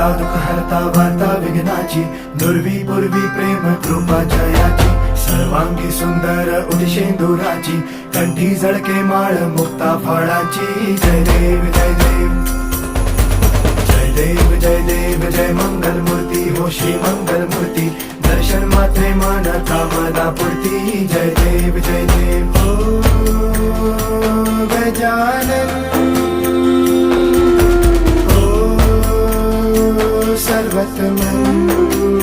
हरता दुःख हरता वार्ता विघ्नाची, दुर्वी पूर्वी प्रेम कृपा जयाची, सर्वांगी सुंदर उदिशेंदुराची, कंठी झळके माळ मुक्ता फळाची. जय देव जय देव जय देव जय देव जय मंगल मूर्ती हो श्री मंगल मूर्ती, दर्शन मात्रे मन कामना पूर्ती. जय देव जय देव हो गजानन सर्वतमन